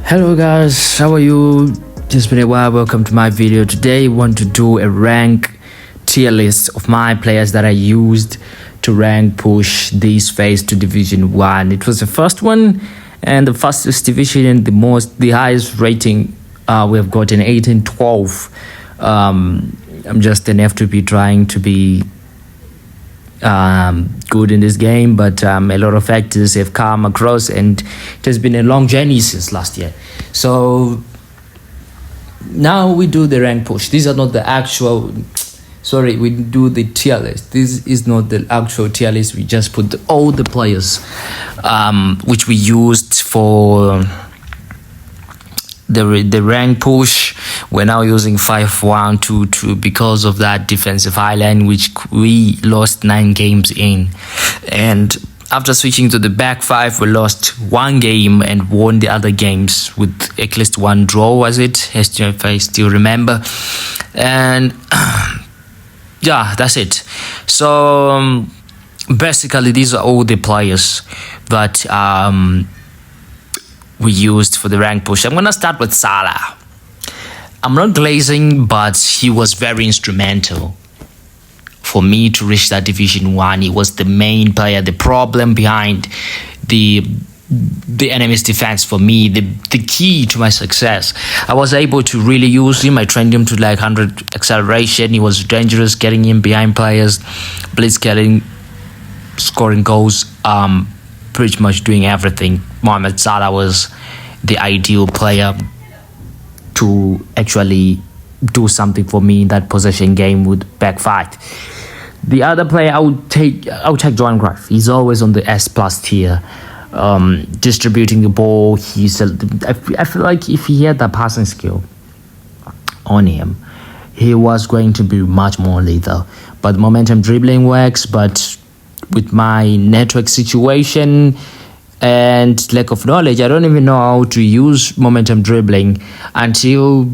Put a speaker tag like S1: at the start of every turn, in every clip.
S1: Hello guys, how are you? It's been a while. Welcome to my video. Today I want to do a rank tier list of my players that I used to rank push this phase to Division 1. It was the first one and the fastest division and the highest rating we have gotten, 1812. I'm just an F2P trying to be good in this game, but a lot of factors have come across and it has been a long journey since last year. So now we do the rank push. These are not the actual, we do the tier list. This is not the actual tier list. We just put all the players which we used for the rank push. We're now using 5-1-2-2 because of that defensive line which we lost 9 games in, and after switching to the back 5 we lost 1 game and won the other games with at least 1 draw, was it, if I still remember. And yeah, that's it. So basically these are all the players that we used for the rank push. I'm gonna start with Salah. I'm not glazing, but he was very instrumental for me to reach that Division 1. He was the main player, the problem behind the enemy's defense for me, the key to my success. I was able to really use him. I trained him to like 100 acceleration. He was dangerous, getting in behind players, blitzscaling, scoring goals, pretty much doing everything. Mohamed Salah was the ideal player to actually do something for me in that possession game with back 5. The other player I would take Johan Cruyff. He's always on the S+ tier, distributing the ball. I feel like if he had that passing skill on him, he was going to be much more lethal. But momentum dribbling works, but with my network situation and lack of knowledge, I don't even know how to use momentum dribbling until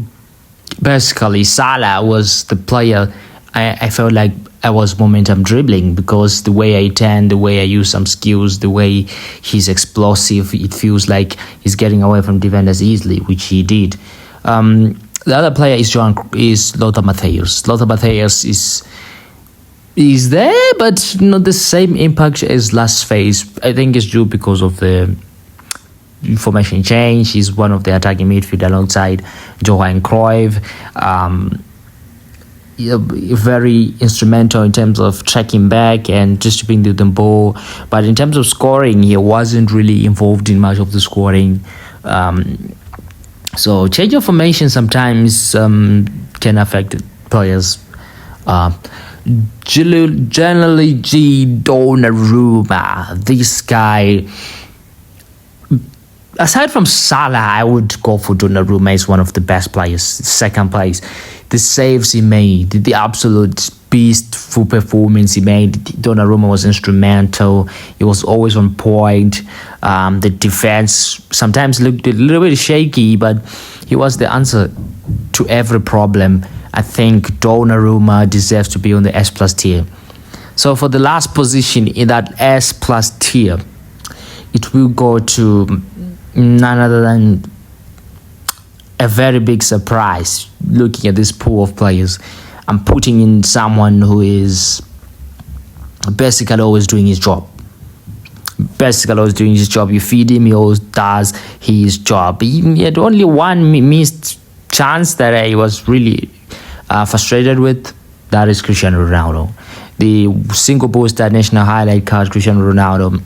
S1: basically Salah was the player. I felt like I was momentum dribbling because the way I turn, the way I use some skills, the way he's explosive, it feels like he's getting away from defenders easily, which he did. The other player is Lothar Matthäus. Lothar Matthäus is there, but not the same impact as last phase. I think it's due because of the formation change. He's one of the attacking midfield alongside Johan Cruyff. Very instrumental in terms of tracking back and distributing the ball, but in terms of scoring, he wasn't really involved in much of the scoring. So change of formation sometimes can affect players. Generally, Donnarumma, this guy, aside from Salah, I would go for Donnarumma. He's one of the best players. Second place, the saves he made, the absolute beastful performance he made. Donnarumma was instrumental. He was always on point. The defense sometimes looked a little bit shaky, but he was the answer to every problem. I think Donnarumma deserves to be on the S+ tier. So for the last position in that S+ tier, it will go to none other than a very big surprise. Looking at this pool of players, I'm putting in someone who is basically always doing his job. You feed him, he always does his job. He had only one missed chance that I was really frustrated with. That is Cristiano Ronaldo. The single poster national highlight card, Cristiano Ronaldo,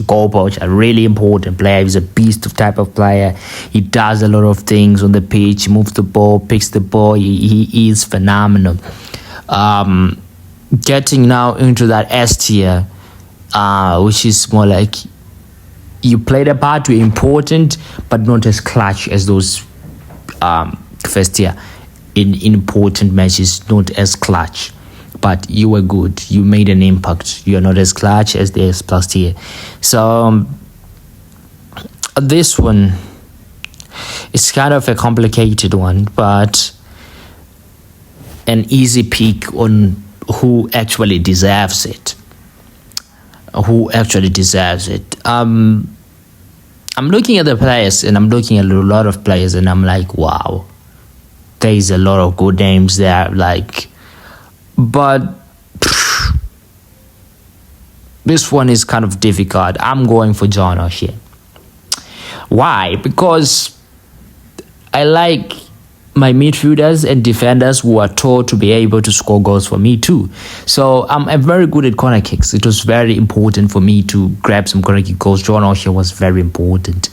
S1: goal poach, a really important player. He's a beast of type of player. He does a lot of things on the pitch. He moves the ball, picks the ball. He is phenomenal. Getting now into that S tier, which is more like you played a part, you're important, but not as clutch as those first tier. In important matches, not as clutch, but you were good. You made an impact. You're not as clutch as the S+ tier. So this one is kind of a complicated one, but an easy pick on who actually deserves it. I'm looking at the players and I'm looking at a lot of players and I'm like, wow, there's a lot of good names there. Like, but this one is kind of difficult. I'm going for John O'Shea. Why? Because I like my midfielders and defenders who are taught to be able to score goals for me too. So I'm very good at corner kicks. It was very important for me to grab some corner kick goals. John O'Shea was very important.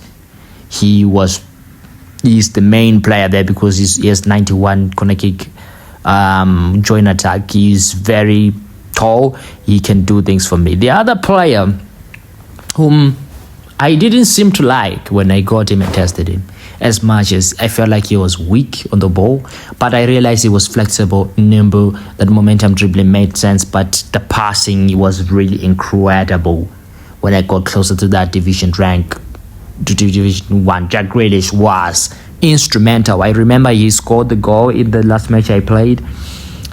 S1: He's the main player there because he has 91 corner kick joint attack. He's very tall. He can do things for me. The other player whom I didn't seem to like when I got him and tested him as much as I felt like he was weak on the ball, but I realized he was flexible, nimble, that momentum dribbling made sense, but the passing was really incredible when I got closer to that division rank, to Division 1. Jack Grealish was instrumental. I remember he scored the goal in the last match I played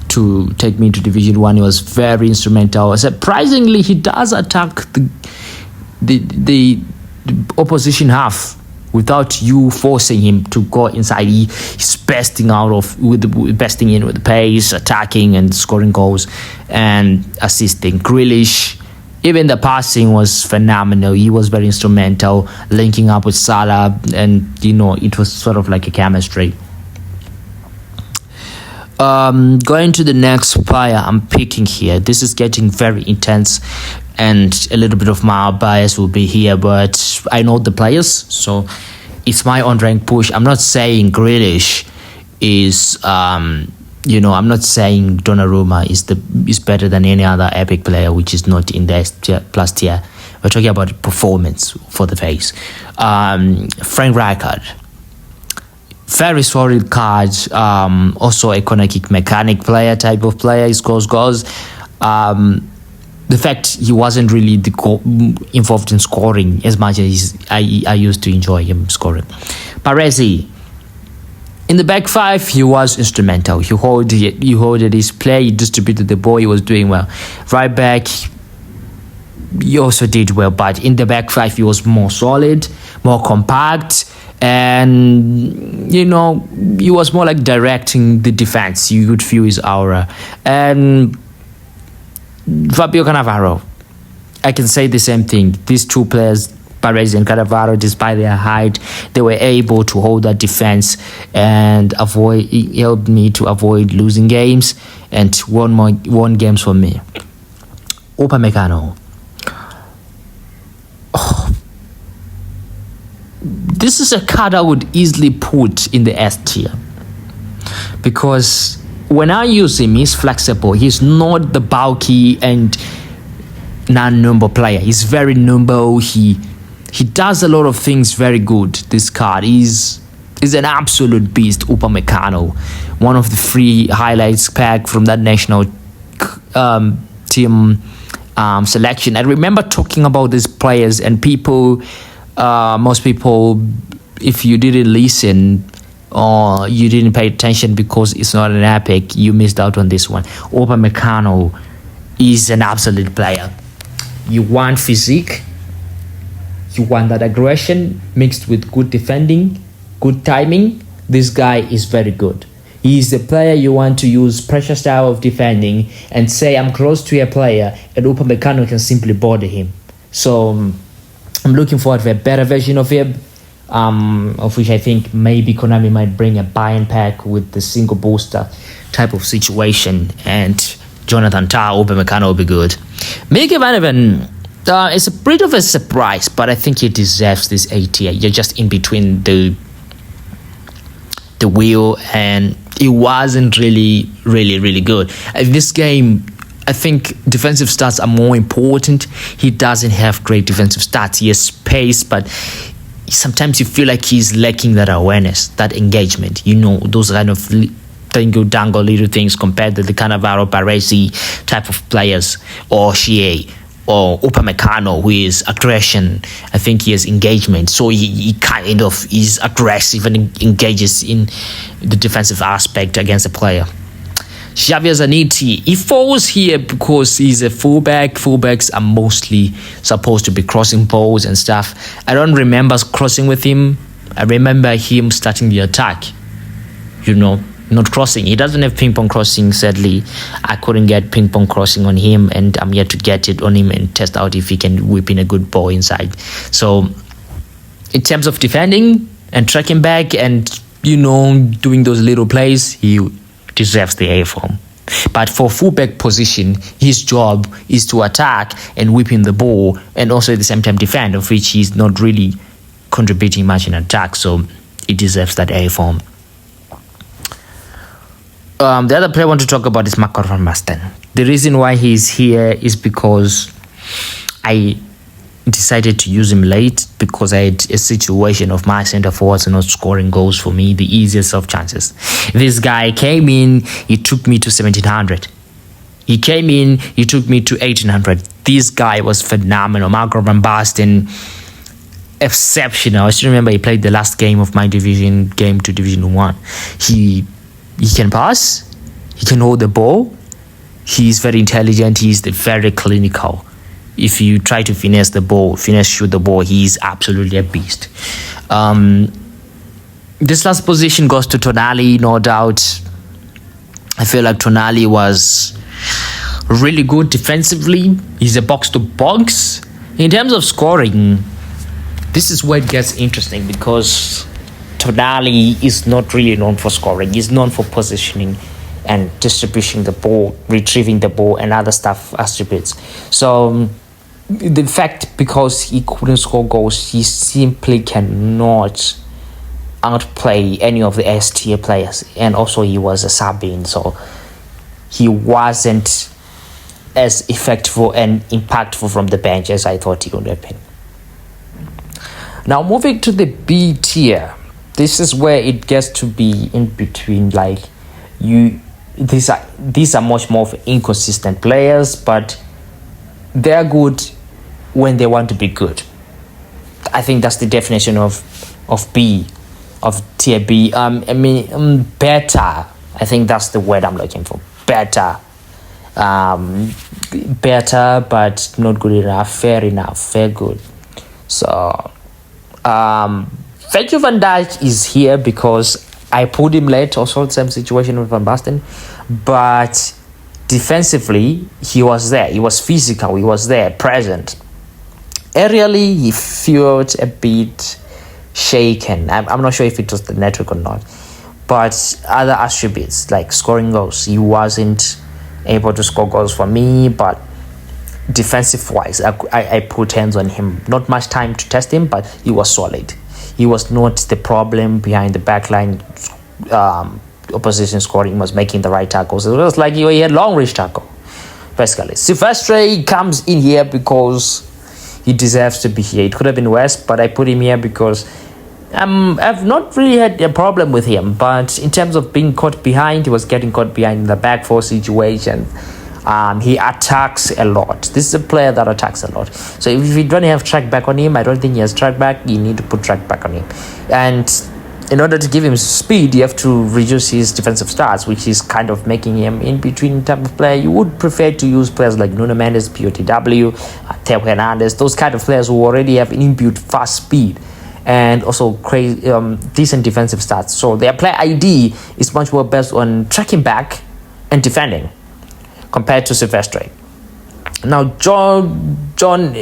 S1: to take me to Division 1. He was very instrumental. Surprisingly, he does attack the opposition half without you forcing him to go inside. He's besting in with pace, attacking and scoring goals and assisting. Grealish, even the passing was phenomenal. He was very instrumental, linking up with Salah, and it was sort of like a chemistry. Going to the next player I'm picking here. This is getting very intense and a little bit of my bias will be here, but I know the players, so it's my own rank push. I'm not saying Grealish is I'm not saying Donnarumma is better than any other epic player which is not in the S plus tier. We're talking about performance for the face. Frank Rijkaard, very solid card. Also a corner kick mechanic player, type of player. He scores goals. The fact he wasn't really involved in scoring as much as I used to enjoy him scoring. Baresi, in the back five, he was instrumental. He holded his play, he distributed the ball, he was doing well. Right back, he also did well, but in the back five, he was more solid, more compact, and he was more like directing the defense. You could feel his aura. And Fabio Cannavaro, I can say the same thing. These two players, Baresi and Cannavaro, despite their height, they were able to hold that defense and it helped me to avoid losing games and won games for me. Upamecano. This is a card I would easily put in the S tier because when I use him, he's flexible. He's not the bulky and non-nimble player. He's very nimble. He does a lot of things very good. This card is an absolute beast. Upamecano, one of the 3 highlights pack from that national team selection. I remember talking about these players and most people, if you didn't listen or you didn't pay attention because it's not an epic, you missed out on this one. Upamecano is an absolute player. You want physique, you want that aggression mixed with good defending, good timing. This guy is very good. He's the player you want to use pressure style of defending and say I'm close to a player and Upamecano can simply bother him. So I'm looking forward to a better version of him. Of which I think maybe Konami might bring a buy-in pack with the single booster type of situation, and Jonathan Tah, Upamecano will be good. Mikel van de Ven is a bit of a surprise, but I think he deserves this A tier. You're just in between the wheel, and it wasn't really good. In this game, I think defensive stats are more important. He doesn't have great defensive stats. He has pace, but sometimes you feel like he's lacking that awareness, that engagement. Those kind of dangle little things compared to the Cannavaro, Baresi type of players, or Shea, or Upamecano, who is aggression. I think he has engagement. So he kind of is aggressive and engages in the defensive aspect against a player. Javier Zanetti, he falls here because he's a fullback. Fullbacks are mostly supposed to be crossing balls and stuff. I don't remember crossing with him. I remember him starting the attack, not crossing. He doesn't have ping pong crossing, sadly. I couldn't get ping pong crossing on him, and I'm yet to get it on him and test out if he can whip in a good ball inside. So, in terms of defending and tracking back and, doing those little plays, he deserves the A form. But for fullback position, his job is to attack and whip in the ball and also at the same time defend, of which he's not really contributing much in attack, so he deserves that A form. The other player I want to talk about is Marco van Basten. The reason why he's here is because I decided to use him late because I had a situation of my center forwards not scoring goals for me, the easiest of chances. This guy came in, he took me to 1700. He came in, he took me to 1800. This guy was phenomenal. Marco van Basten, exceptional. I still remember he played the last game of my division, game to Division 1. He can pass, he can hold the ball, he's very intelligent, he's very clinical. If you try to shoot the ball, he's absolutely a beast. This last position goes to Tonali, no doubt. I feel like Tonali was really good defensively. He's a box-to-box. In terms of scoring, this is where it gets interesting because Tonali is not really known for scoring. He's known for positioning and distributing the ball, retrieving the ball, and other stuff attributes. So the fact because he couldn't score goals, he simply cannot outplay any of the S tier players. And also he was a sub-in, so he wasn't as effective and impactful from the bench as I thought he would have been. Now moving to the B tier, this is where it gets to be in between. These are much more of inconsistent players, but they're good when they want to be good. I think that's the definition of tier B. Better. I think that's the word I'm looking for. Better. Better, but not good enough. Fair good. So, Virgil van Dijk is here because I put him late. Also, same situation with Van Basten, but defensively he was there. He was physical. He was there, present. Aerially, he felt a bit shaken. I'm not sure if it was the network or not, but other attributes like scoring goals, he wasn't able to score goals for me. But defensive wise, I put hands on him. Not much time to test him, but he was solid. He was not the problem behind the backline. Opposition scoring, was making the right tackles. It was like he had long range tackle. Basically, Silvestre comes in here because he deserves to be here. It could have been West, but I put him here because I've not really had a problem with him. But in terms of being caught behind, he was getting caught behind in the back four situation. He attacks a lot. This is a player that attacks a lot. So if you don't have track back on him, I don't think he has track back. You need to put track back on him. And in order to give him speed, you have to reduce his defensive stats, which is kind of making him in between type of player. You would prefer to use players like Nuno Mendes, POTW, Theo Hernandez, those kind of players who already have inbuilt fast speed and also decent defensive stats. So their player ID is much more based on tracking back and defending compared to Silvestre. Now, Jordan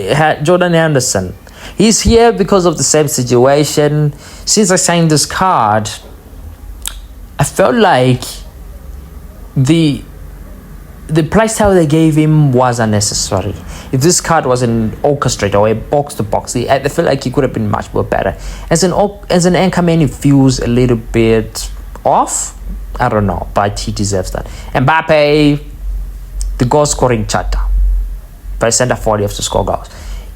S1: Henderson, he's here because of the same situation. Since I signed this card, I felt like the price tag they gave him was unnecessary. If this card was an orchestrator or a box-to-box, I feel like he could have been much more better. As an anchorman, he feels a little bit off. I don't know, but he deserves that. Mbappe, the goal-scoring chatter. By center forward, you have to score goals.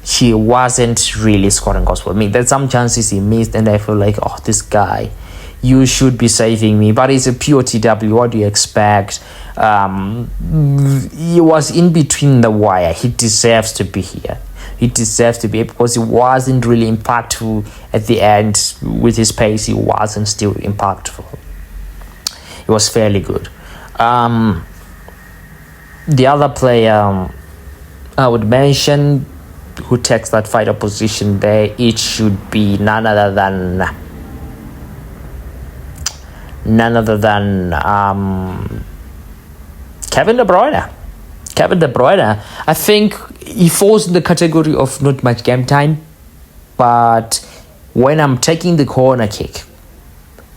S1: He wasn't really scoring goals for me. There's some chances he missed, and I feel like, oh, this guy, you should be saving me. But he's a POTW. What do you expect? He was in between the wire. He deserves to be here. He deserves to be here because he wasn't really impactful at the end. With his pace, he wasn't still impactful. He was fairly good. The other player I would mention who takes that vital position there, it should be none other than Kevin De Bruyne. Kevin De Bruyne, I think he falls in the category of not much game time, but when I'm taking the corner kick,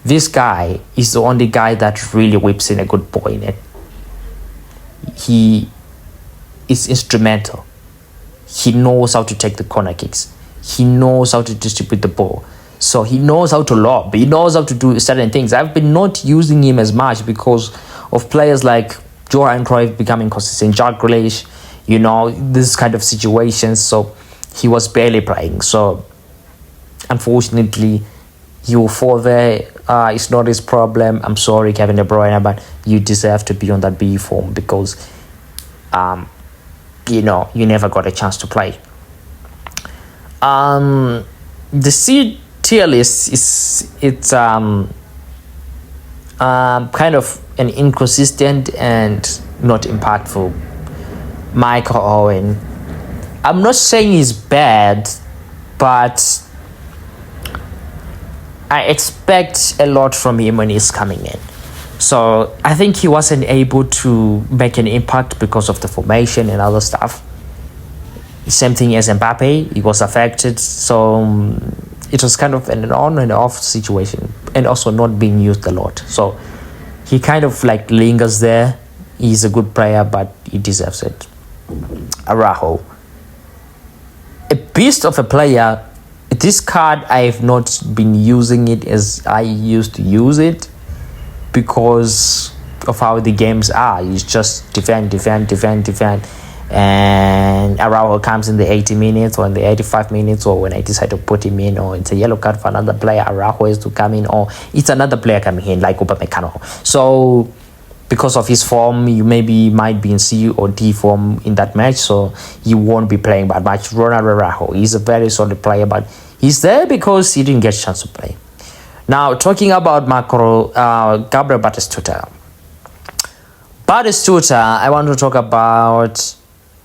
S1: this guy is the only guy that really whips in a good ball in it. He is instrumental. He knows how to take the corner kicks. He knows how to distribute the ball. So he knows how to lob. He knows how to do certain things. I've been not using him as much because of players like Johan Cruyff becoming consistent, Jack Grealish, this kind of situations. So he was barely playing. So unfortunately, he will fall there. It's not his problem. I'm sorry, Kevin De Bruyne, but you deserve to be on that B form because, you never got a chance to play. The C tier list it's kind of an inconsistent and not impactful. Michael Owen, I'm not saying he's bad, but I expect a lot from him when he's coming in. So I think he wasn't able to make an impact because of the formation and other stuff. Same thing as Mbappe, he was affected. So it was kind of an on and off situation and also not being used a lot. So he kind of lingers there. He's a good player, but he deserves it. Araujo, a beast of a player. This card, I've not been using it as I used to use it because of how the games are. It's just defend. And Araujo comes in the 80 minutes or in the 85 minutes, or when I decide to put him in, or it's a yellow card for another player, Araujo is to come in, or it's another player coming in like Upamecano. So because of his form, you might be in C or D form in that match, so you won't be playing that much. Ronald Araujo, he's a very solid player, but he's there because he didn't get a chance to play. Now, talking about Gabriel Batistuta. I want to talk about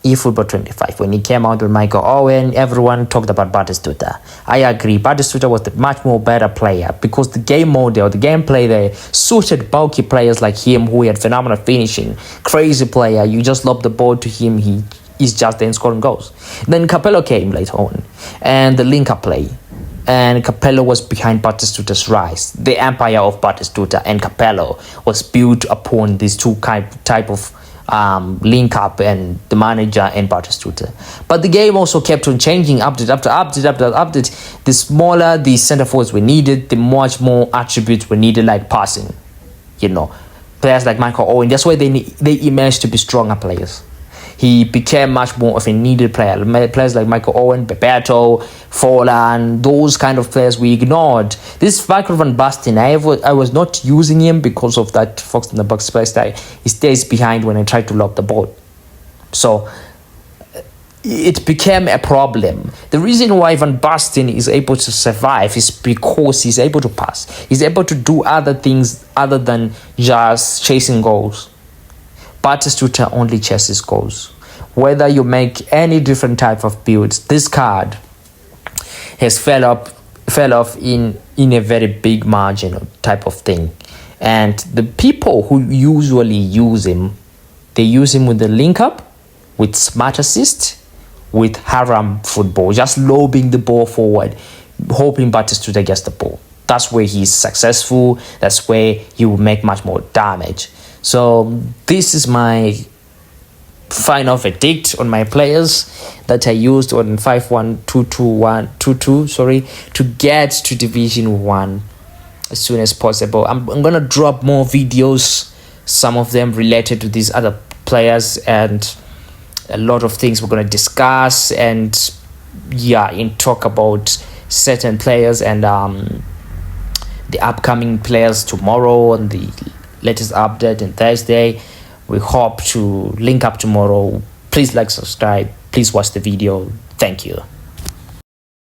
S1: eFootball 25. When he came out with Michael Owen, everyone talked about Batistuta. I agree. Batistuta was the much more better player because the game model, the gameplay there suited bulky players like him who had phenomenal finishing. Crazy player. You just lob the ball to him. He is just then scoring goals. Then Capello came later on and the link-up play. And Capello was behind Batistuta's rise. The empire of Batistuta and Capello was built upon these two type of link up, and the manager and Batistuta. But the game also kept on changing, update after update. The smaller the center forwards were needed, the much more attributes were needed, like passing. Players like Michael Owen, that's why they emerged to be stronger players. He became much more of a needed player. Players like Michael Owen, Bebeto, Forlan, those kind of players we ignored. This Michael van Basten, I was not using him because of that Fox in the box play style. He stays behind when I try to lob the ball. So it became a problem. The reason why Van Basten is able to survive is because he's able to pass. He's able to do other things other than just chasing goals. Batistuta only chases goals. Whether you make any different type of builds, this card has fell off in a very big margin type of thing. And the people who usually use him, they use him with the link up, with smart assist, with haram football, just lobbing the ball forward, hoping Batistuta gets the ball. That's where he's successful. That's where he will make much more damage. So this is my final verdict on my players that I used on 5-1-2-2-1-2-2, to get to Division 1 as soon as possible. I'm going to drop more videos, some of them related to these other players, and a lot of things we're going to discuss and talk about certain players and the upcoming players tomorrow and the latest update on Thursday. We hope to link up tomorrow. Please subscribe. Please watch the video. Thank you.